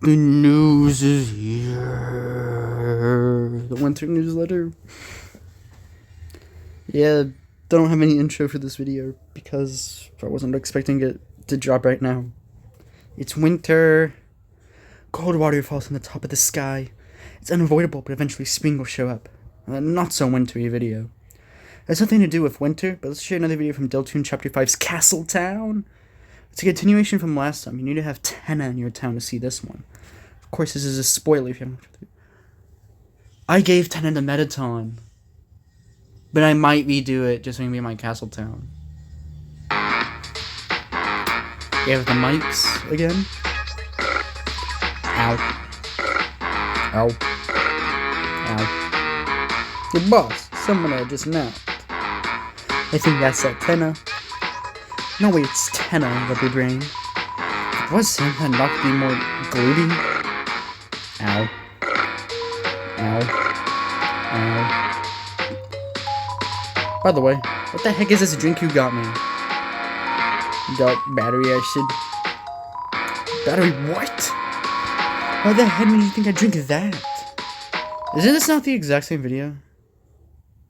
The news is here. The winter newsletter. Yeah, don't have any intro for this video because I wasn't expecting it to drop right now. It's winter. Cold water falls from the top of the sky. It's unavoidable, but eventually spring will show up. A not so wintry video. It has nothing to do with winter, but let's share another video from Deltarune Chapter 5's Castle Town. It's a continuation from last time. You need to have Tenna in your town to see this one. Of course, this is a spoiler if you haven't watched it. I gave Tenna the Metaton, but I might redo it just so it can be my Castle Town. We have the mics again. Ow. Ow. Ow. Your boss, someone I just met. I think that's that Tenna. No wait, it's Tenna, rubber brain. If it was him, that knocked me more gluty. Ow. Ow. Ow. By the way, what the heck is this drink you got me? You got battery acid. Battery what? Why the heck do you think I drink that? Isn't this not the exact same video?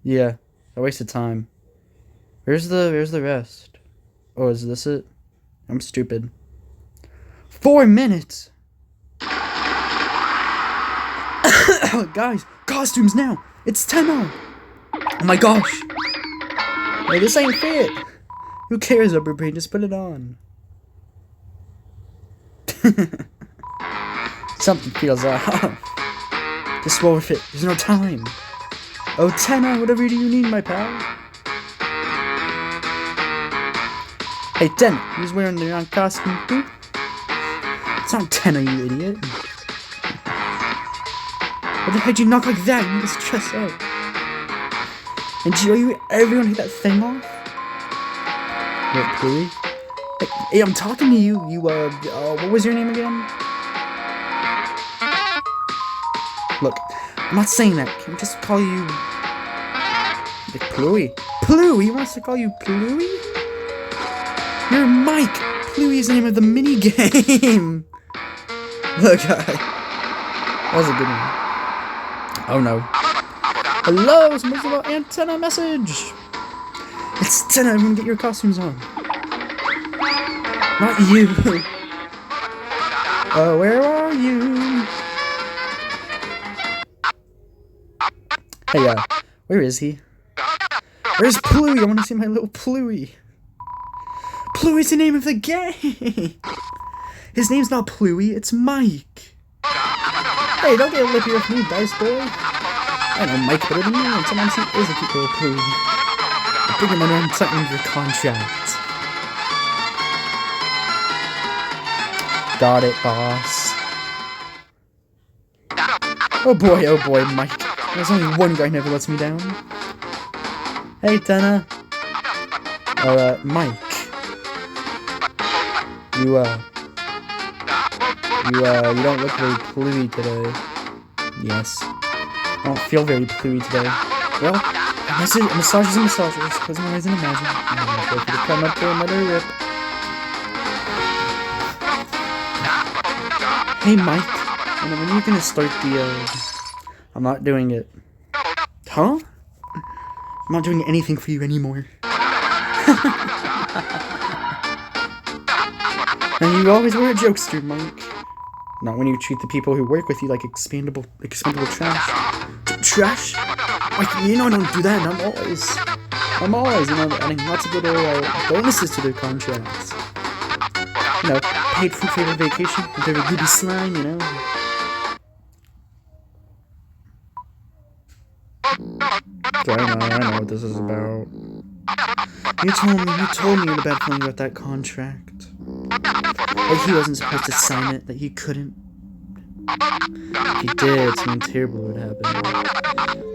Yeah, I wasted time. Where's the rest? Oh, is this it? I'm stupid. 4 minutes! Guys, costumes now! It's Tenna! Oh my gosh! Hey, this ain't fit! Who cares, rubber brain? Just put it on. Something feels off. Just roll with it. There's no time. Oh, Tenna, whatever do you need, my pal? Hey, Tenna, who's wearing the wrong costume too? It's not Tenna, you idiot. What the heck did you knock like that? You need to stress out. And Gio, you everyone hit that thing off? What, Pooey? Hey, I'm talking to you. What was your name again? Look, I'm not saying that. Can we just call you... like, Pooey? Pooey? He wants to call you Pooey? You're Mike! Pooey is the name of the minigame! Look, that was a good one. Oh no. Hello, someone's about antenna message! It's Tenna, everyone get your costumes on. Not you. Where are you? Hey, where is he? Where's Pooey? I want to see my little Pooey. Pooey's the name of the game! His name's not Pooey, it's Mike. Hey, don't get lippy with me, dice boy. I know Mike better than you, and sometimes he is a cute little Pooey. I figured my name something your contract. Got it, boss. Oh boy, Mike. There's only one guy who never lets me down. Hey, Tenna. Mike. You don't look very Pooey today. Yes. I don't feel very Pooey today. Well, a massage is a massage. Just close my eyes and imagine. I'm gonna go for the come up for another rip. Hey, Mike. When are you gonna start the, I'm not doing it. Huh? I'm not doing anything for you anymore. And you always were a jokester, Mike. Not when you treat the people who work with you like expendable trash. Trash? Like, I don't do that. I'm always, adding lots of little bonuses to their contracts. Paid for favorite vacation, with every goody slime, I know what this is about. You told me the bad feeling about that contract. Like he wasn't supposed to sign it, that he couldn't. If he did, something terrible would happen.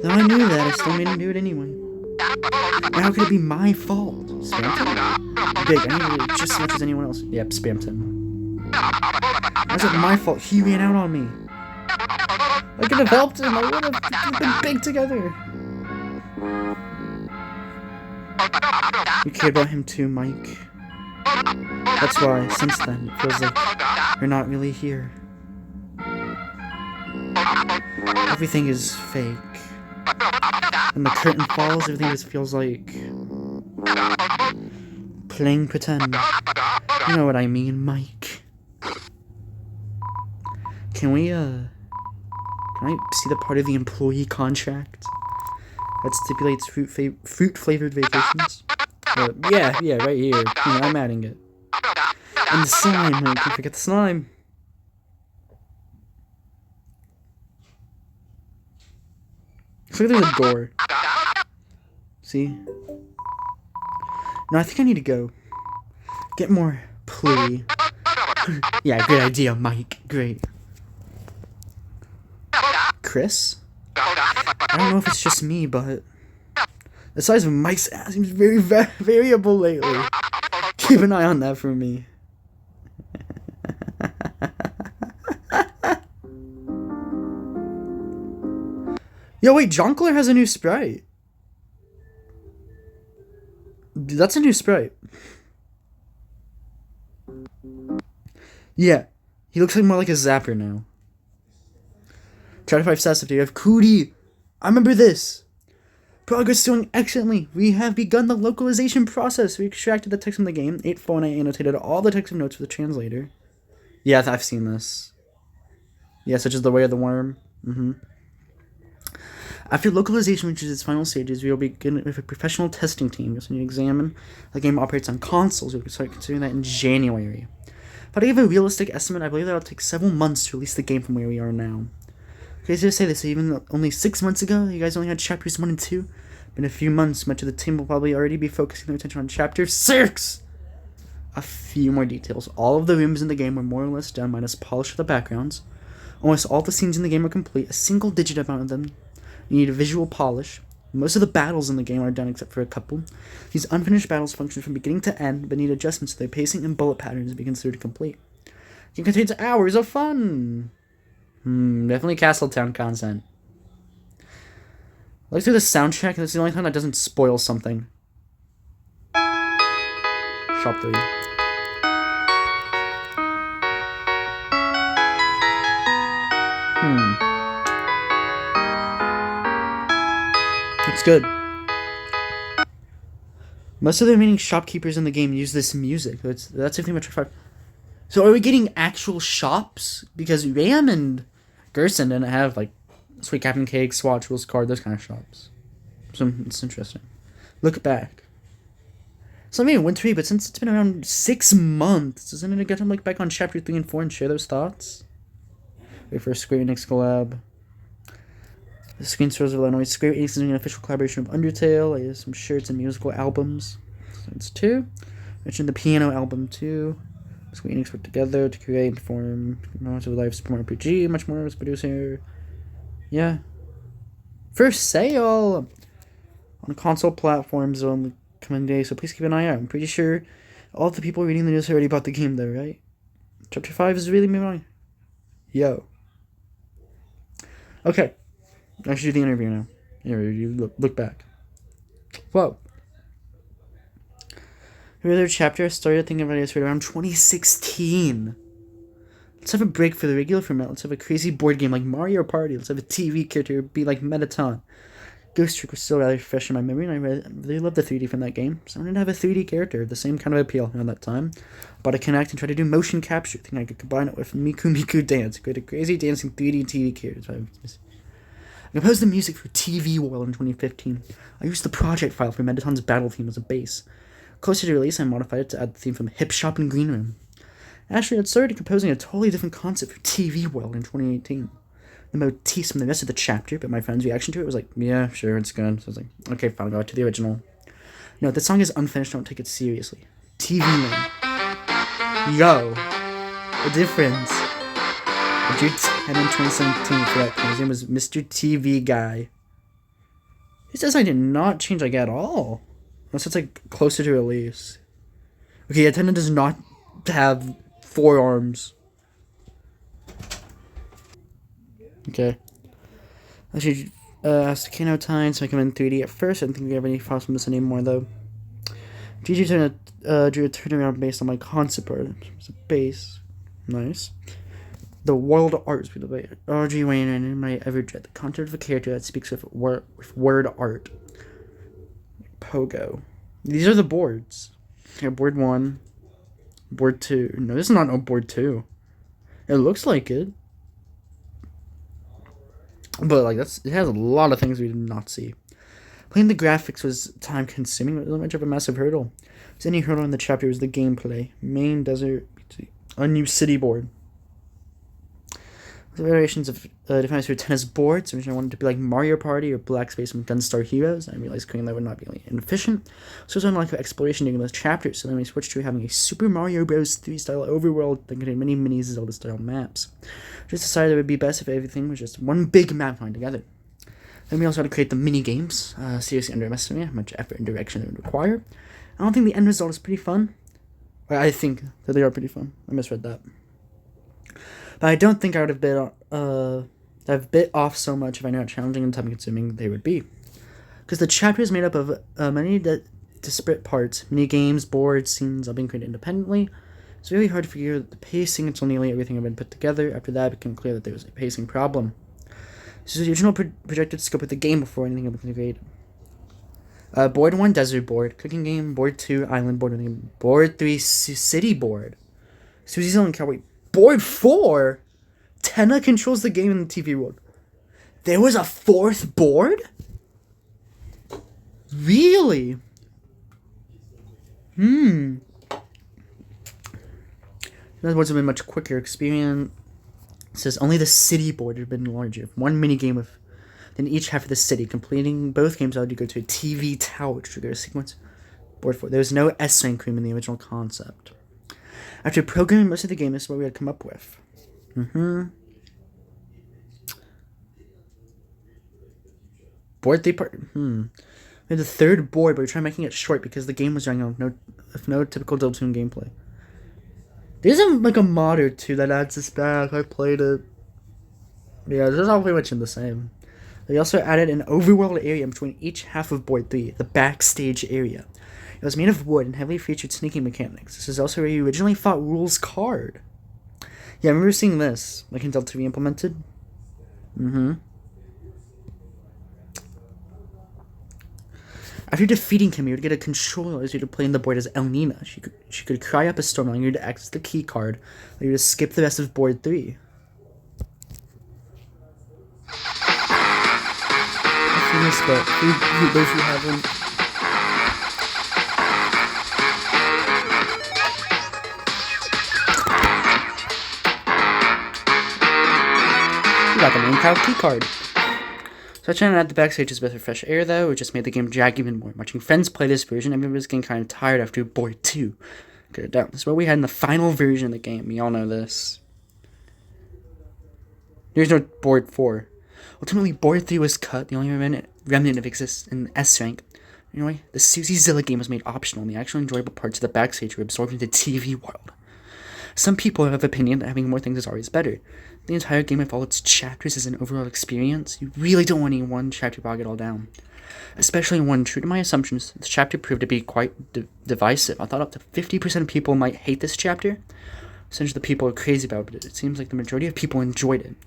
Though I knew that, I still made him do it anyway. Now how could it be my fault? Spamton? Big, I needed it just as much as anyone else. Yep, Spamton. How's it my fault? He ran out on me. I could have helped him, I would have been big together. You care about him too, Mike. That's why, since then, it feels like you're not really here. Everything is fake. When the curtain falls, everything just feels like playing pretend. You know what I mean, Mike. Can I see the part of the employee contract that stipulates fruit-flavored vacations? Yeah, right here. I'm adding it. And the slime, I can't forget the slime. Looks like there's a door. See? No, I think I need to go. Get more play. Yeah, great idea, Mike. Great. Chris? I don't know if it's just me, but the size of Mike's ass seems very variable lately. Keep an eye on that for me. Yo, wait, Jonkler has a new sprite. That's a new sprite. Yeah, he looks like more like a Zapper now. Try to 5 stats if you have Cootie. I remember this. Progress doing excellently. We have begun the localization process. We extracted the text from the game. 8.4 and I annotated all the text and notes for the translator. Yeah, I've seen this. Yeah, such as the way of the worm. After localization reaches its final stages, we will begin with a professional testing team. We also need to examine how the game operates on consoles. We can start considering that in January. But I give a realistic estimate. I believe that it'll take several months to release the game from where we are now. Crazy to say this, even only 6 months ago, you guys only had chapters 1 and 2. But in a few months, much of the team will probably already be focusing their attention on chapter 6! A few more details. All of the rooms in the game were more or less done, minus polish of the backgrounds. Almost all the scenes in the game are complete. A single-digit amount of them need a visual polish. Most of the battles in the game are done except for a couple. These unfinished battles function from beginning to end, but need adjustments to their pacing and bullet patterns to be considered complete. It contains hours of fun! Definitely Castletown content. Look through the soundtrack, and that's the only time that doesn't spoil something. Shop 3. It's good. Most of the remaining shopkeepers in the game use this music. That's everything much for 5. So are we getting actual shops? Because Ram and Gerson didn't have, like, Sweet Captain Cake, Swatch, Will's Card, those kind of shops. So it's interesting. Look back. It's not maybe wintry, but since it's been around 6 months, doesn't it get to look back on chapter 3 and 4 and share those thoughts? Wait for a Square Enix collab. The Screen Stores of Illinois. Square Enix is doing an official collaboration of Undertale. I have some shirts and musical albums. So it's 2. Mentioned the piano album too. Square Enix worked together to create and perform much of the live Super Mario RPG. Much more was producer. Yeah. For sale on console platforms on the coming day, so please keep an eye out. I'm pretty sure all the people reading the news already bought the game though, right? Chapter 5 is really moving on. Yo. Okay. I should do the interview now. Interview, look back. Whoa. Every other chapter I started thinking about it around 2016. Let's have a break for the regular format. Let's have a crazy board game like Mario Party. Let's have a TV character be like Mettaton. Ghost Trick was still rather fresh in my memory, and I really loved the 3D from that game. So I wanted to have a 3D character of the same kind of appeal at that time. Bought a Kinect and tried to do motion capture. Think I could combine it with Miku Miku Dance. Create a crazy dancing 3D TV character. I composed the music for TV World in 2015. I used the project file for Mettaton's battle theme as a base. Closer to release, I modified it to add the theme from Hip Shop and Green Room. Actually, I'd started composing a totally different concept for TV World in 2018. The motifs from the rest of the chapter, but my friend's reaction to it was like, yeah, sure, it's good. So I was like, okay, fine, I'll go to the original. No, the song is unfinished, don't take it seriously. TV Man. Yo. The difference. I drew 10 in 2017 for that. His name was Mr. TV Guy. He says I did not change, like, at all. Unless it's, like, closer to release. Okay, Attendant does not have 4 arms. Okay. I should ask Kano Time to make him in 3D at first. I don't think we have any files from this anymore, though. GG drew a turnaround based on my concept art. It's a base. Nice. The world art is by R.G. Wayne and anybody ever dread the content of a character that speaks with word art. Pogo. These are the boards. Okay, board 1. Board 2. No, this is not board 2. It looks like it. But like it has a lot of things we did not see. Playing the graphics was time consuming, but not much of a massive hurdle. If any hurdle in the chapter was the gameplay. Main desert, a new city board. The variations of different for tennis boards. Originally I wanted to be like Mario Party or Black Space from Gunstar Heroes. I realized creating that would not be really inefficient. So I was on like exploration during those chapters. So then we switched to having a Super Mario Bros. 3 style overworld that contained many mini Zelda style maps. Just decided it would be best if everything was just one big map thrown together. Then we also had to create the mini games. Seriously underestimated how much effort and direction it would require. I don't think the end result is pretty fun. I think that they are pretty fun. I misread that. But I don't think I would have bit off so much if I knew how challenging and time-consuming they would be. Because the chapter is made up of many disparate parts, mini games, boards, scenes all being created independently. It's really hard to figure out the pacing until nearly everything had been put together. After that, it became clear that there was a pacing problem. This is the original projected scope of the game before anything had been created. Board 1, desert board. Cooking game. Board 2, island board. Board 3, city board. Susie's Island Cowboy. Board 4? Tenna controls the game in the TV world. There was a 4th board? Really? Those boards have been much quicker. Experience says only the city board had been larger. One mini game than each half of the city. Completing both games allowed you to go to a TV tower to trigger a sequence. Board 4. There was no S-rank cream in the original concept. After programming most of the game, this is what we had come up with. Board 3 part. We had the 3rd board, but we tried making it short because the game was running on with no typical deltarune gameplay. There's like a mod or two that adds this back. I played it. Yeah, this is all pretty much in the same. They also added an overworld area between each half of board 3, the backstage area. It was made of wood and heavily featured sneaking mechanics. This is also where you originally fought Rules card. Yeah, I remember seeing this, like in Delta V implemented. After defeating him, you would get a controller that allows you to play in the board as Elnina. She could cry up a storm, allowing you to access the key card, allow you to skip the rest of board 3. I've seen this, but those who haven't. You got the main tile key card. So I tried to add the backstage as a bit of fresh air, though. It just made the game drag even more. Watching friends play this version, everyone was getting kind of tired after board 2. Get it down. This is what we had in the final version of the game. We all know this. There's no board 4. Ultimately, board 3 was cut. The only remnant of exists in S rank. Anyway, the Susie Zilla game was made optional, and the actual enjoyable parts of the backstage were absorbed into TV world. Some people have opinion that having more things is always better. The entire game with all its chapters is an overall experience. You really don't want any one chapter to bog it all down. Especially one, true to my assumptions, this chapter proved to be quite divisive. I thought up to 50% of people might hate this chapter. Essentially, the people are crazy about it. It seems like the majority of people enjoyed it.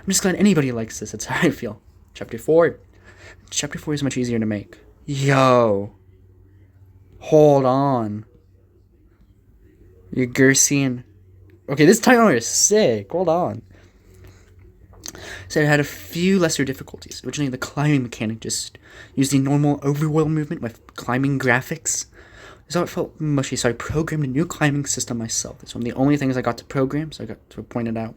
I'm just glad anybody likes this. That's how I feel. Chapter 4. Chapter 4 is much easier to make. Yo. Hold on. You're Gersian. Okay, this title is sick. Hold on. So it had a few lesser difficulties. Originally, the climbing mechanic just used the normal overworld movement with climbing graphics. This is how it felt mushy, so I programmed a new climbing system myself. It's one of the only things I got to program, so I got to point it out.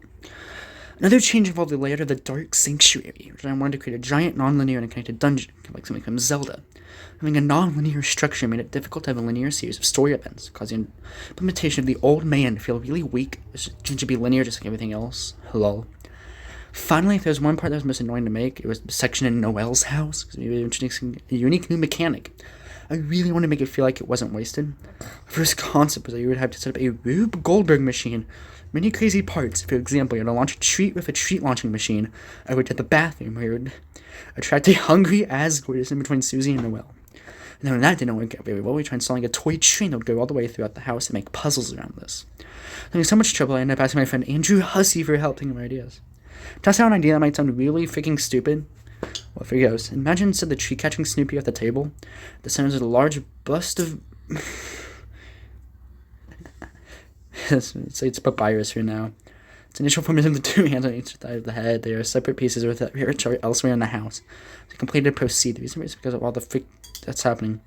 Another change involved the layout of the Dark Sanctuary, which I wanted to create a giant non-linear and connected dungeon, like something from Zelda. Having a non-linear structure made it difficult to have a linear series of story events, causing implementation of the old man to feel really weak. It should be linear just like everything else. Hello. Finally, if there was one part that was most annoying to make, it was the section in Noelle's house, because we were introducing a unique new mechanic. I really wanted to make it feel like it wasn't wasted. The first concept was that you would have to set up a Rube Goldberg machine. Many crazy parts. For example, you had to launch a treat with a treat launching machine. I would hit the bathroom where it would attract a hungry Asgore in between Susie and Noelle. And then when that didn't work out very well, we tried installing a toy train that would go all the way throughout the house and make puzzles around this. Having so much trouble, I ended up asking my friend Andrew Hussey for help thinking of ideas. Test out an idea that might sound really freaking stupid. Well, here goes. Imagine instead of the tree-catching Snoopy at the table, the center is a large bust of... it's papyrus here now. Its initial form is in the two hands on each side of the head. They are separate pieces with a mirror chart elsewhere in the house. To complete to proceed. The reason is because of all the freak that's happening.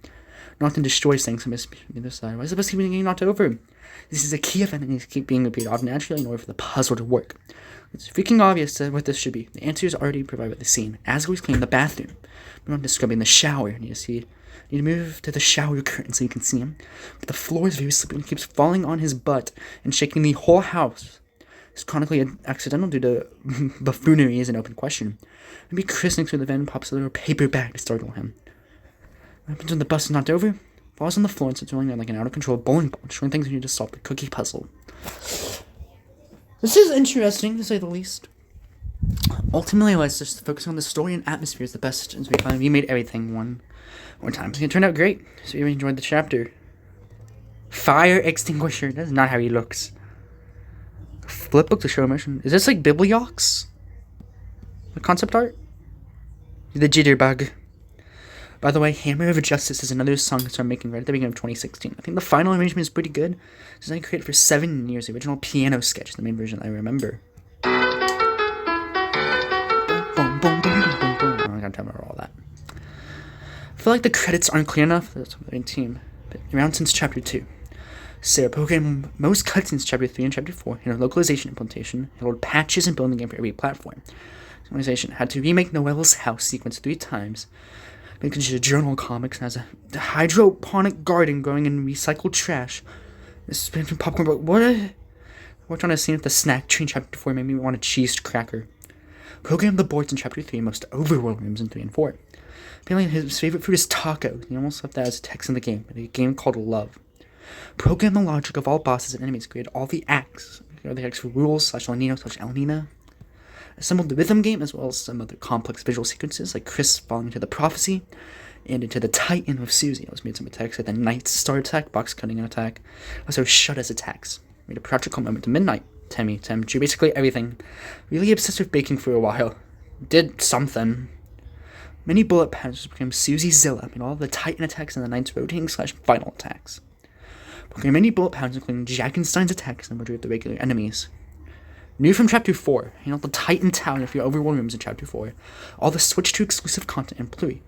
Norton destroys things on the other side. Why is the bus keeping getting knocked over? This is a key event and needs to keep being repeated automatically in order for the puzzle to work. It's freaking obvious what this should be. The answer is already provided by the scene. As always, clean the bathroom. We're not describing the shower. You need to move to the shower curtain so you can see him. But the floor is very slippery and keeps falling on his butt and shaking the whole house. It's chronically accidental due to buffoonery is an open question. Maybe Chris next to the van pops a little paper bag to startle him. What happens when the bus is knocked over? Falls on the floor and starts rolling around like an out-of-control bowling ball, showing things we need to solve the cookie puzzle. This is interesting, to say the least. Ultimately, let's just focus on the story and atmosphere is the best as we find. We made everything one more time. It turned out great, so you enjoyed the chapter. Fire extinguisher. That's not how he looks. Flip book to show emotion. Is this like Bibliox? The concept art? The jitterbug. By the way, Hammer of Justice is another song I started making right at the beginning of 2016. I think the final arrangement is pretty good. This is I created for 7 years. The original piano sketch, the main version I remember. I'm not gonna remember all that. I feel like the credits aren't clear enough. That's the team. But around since chapter 2. Sarah programmed most cutscenes chapter 3 and chapter 4 in her localization implementation, handled patches and building the game for every platform. This organization had to remake Noelle's house sequence 3 times. Because she's a journal comics and has a hydroponic garden growing in recycled trash. This has been from popcorn, but what? Worked on a scene at the snack tree in chapter 4 made me want a cheese cracker. Programmed the boards in chapter 3 and most overworld rooms in 3 and 4. Apparently his favorite food is taco. He almost left that as a text in the game, but a game called Love. Program the logic of all bosses and enemies, created all the acts. The acts for rules /El Nino /El Nina. Assembled the rhythm game as well as some other complex visual sequences like Chris falling into the prophecy and into the Titan with Susie. I also made some attacks like the Night Star attack, box cutting attack. Also shut as attacks. Made a practical moment to Midnight. Tem drew basically everything. Really obsessed with baking for a while. Did something. Many bullet patterns became Susie Zilla, made all the Titan attacks and the Knight's rotating /final attacks. Okay, many bullet patterns including Jackenstein's attacks and the majority of the regular enemies. New from Chapter 4, the Titan Town if you're overworld rooms in Chapter 4. All the Switch 2 exclusive content in Pluie.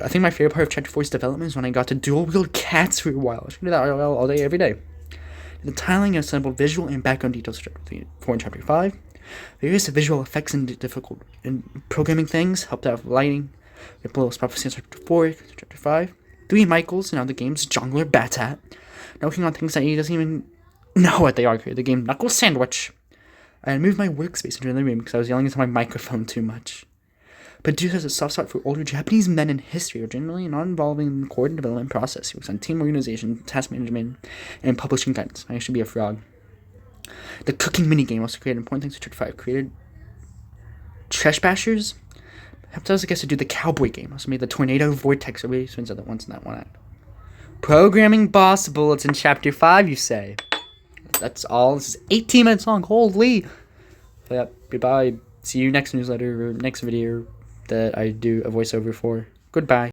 I think my favorite part of Chapter 4's development is when I got to dual-wield cats for a while. I should do that all day, every day. The tiling and assembled visual and background details for Chapter 4 and Chapter 5. Various visual effects and difficult programming things helped out with lighting. Ripple's prophecy in Chapter 4, Chapter 5. 3 Michaels, now the game's Jongler Batat. Now working on things that he doesn't even know what they are. Created the game Knuckle Sandwich. I moved my workspace into another room because I was yelling into my microphone too much. But Dude has a soft spot for older Japanese men in history, or generally not involving in the core development process. He works on team organization, task management, and publishing guidance. I should be a frog. The cooking minigame also created important things for Chapter 5. Created Trash Bashers. Helped us, I guess, to do the cowboy game. Also made the tornado vortex. Everybody swings at it once in that one act. Programming boss bullets in Chapter 5, you say? That's all. This is 18 minutes long. Holy. So yeah, goodbye. See you next newsletter or next video that I do a voiceover for. Goodbye.